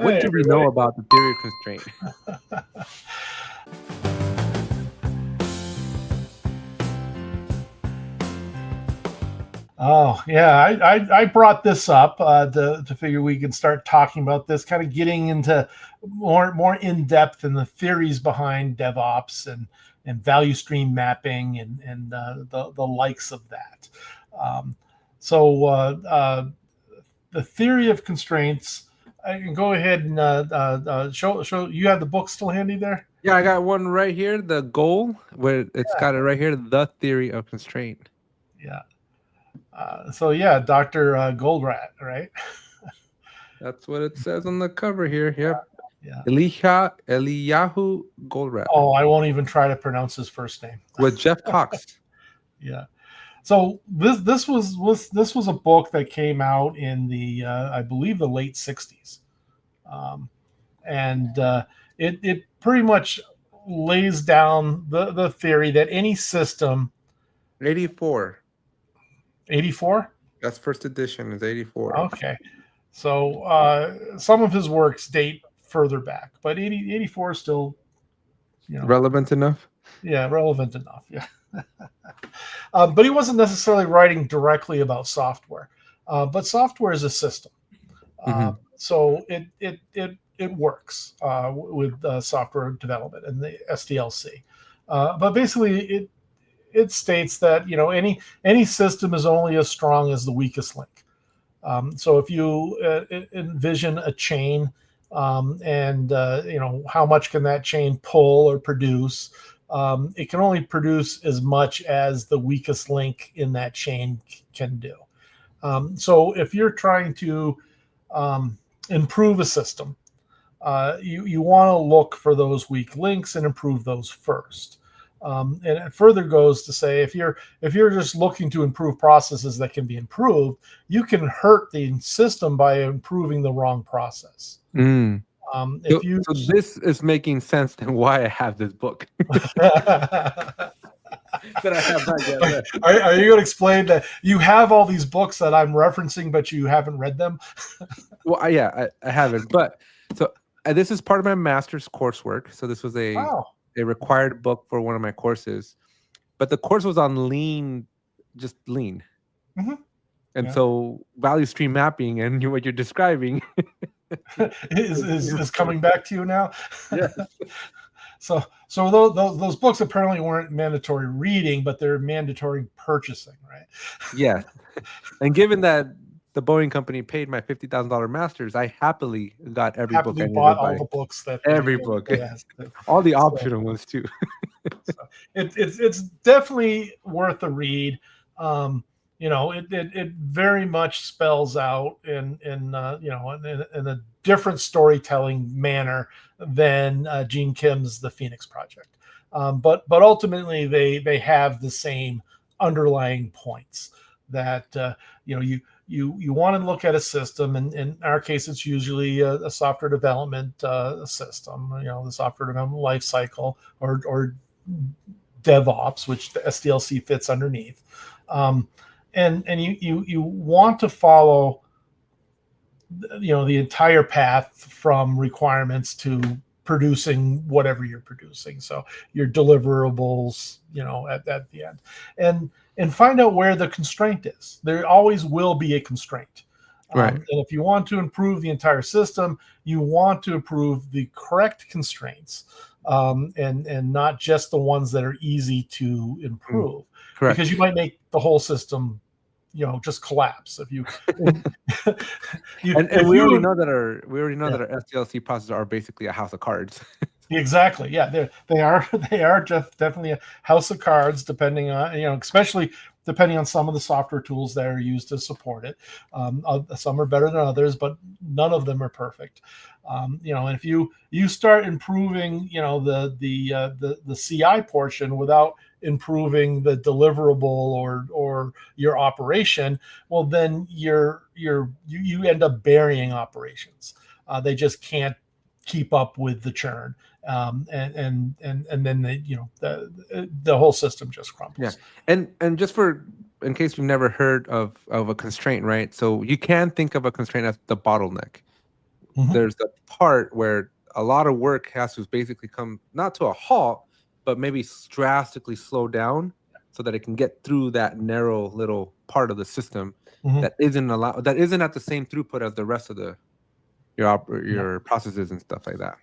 What Hey, do we know about the theory of constraint? Oh yeah, I brought this up to figure we can start talking about this, kind of getting into more in depth in the theories behind DevOps and value stream mapping and the likes of that. Um, so the theory of constraints. I can go ahead and show. You have the book still handy there? Yeah, I got one right here. The goal, where it's got it right here. The theory of constraint. Yeah. So yeah, Dr. Goldratt, right? That's what it says on the cover here. Yep. Yeah. Eliyahu Goldratt Oh, I won't even try to pronounce his first name. with Jeff Cox. Yeah. So this was a book that came out in the I believe the late '60s, and it pretty much lays down the theory that any system. 84. 84. That's first edition. Is 84. Okay. So some of his works date further back, but 84 is still, Relevant enough? yeah, relevant enough. Yeah. But he wasn't necessarily writing directly about software, but software is a system. So it works with software development and the SDLC. But basically, it states that any system is only as strong as the weakest link. So if you envision a chain, and how much can that chain pull or produce, it can only produce as much as the weakest link in that chain can do. So if you're trying to improve a system, you want to look for those weak links and improve those first. And it further goes to say, if you're just looking to improve processes that can be improved, you can hurt the system by improving the wrong process. So this is making sense than why I have this book. That I have not yet read. Are you going to explain that you have all these books that I'm referencing, but you haven't read them? Well, I haven't. But so this is part of my master's coursework. So this was a required book for one of my courses, but the course was on lean, just lean. And so value stream mapping and what you're describing is coming back to you now. Yeah. So those books apparently weren't mandatory reading, but they're mandatory purchasing, right? Yeah. And given that the Boeing company paid my $50,000 master's, I happily got every book I needed. Bought all the books that every book, all the optional ones too. So it's definitely worth a read. It very much spells out in a different storytelling manner than Gene Kim's The Phoenix Project, but ultimately they have the same underlying points that you want to look at a system, and in our case, it's usually a software development system. The software development lifecycle or DevOps, which the SDLC fits underneath, and you want to follow the entire path from requirements to producing whatever you're producing. So your deliverables, at the end, and find out where the constraint is. There always will be a constraint. Right. And if you want to improve the entire system, you want to improve the correct constraints, and not just the ones that are easy to improve. Correct. Because you might make the whole system just collapse if you. We already know that our SDLC processes are basically a house of cards. Exactly. Yeah, they are definitely a house of cards, depending on especially depending on some of the software tools that are used to support it. Some are better than others, but none of them are perfect. And if you start improving the CI portion without improving the deliverable or your operation, well, then you end up burying operations. They just can't keep up with the churn, and then the whole system just crumbles. Yeah, and just in case you've never heard of a constraint, right? So you can think of a constraint as the bottleneck. there's the part where a lot of work has to basically come not to a halt, but maybe drastically slow down so that it can get through that narrow little part of the system that isn't at the same throughput as the rest of your processes and stuff like that.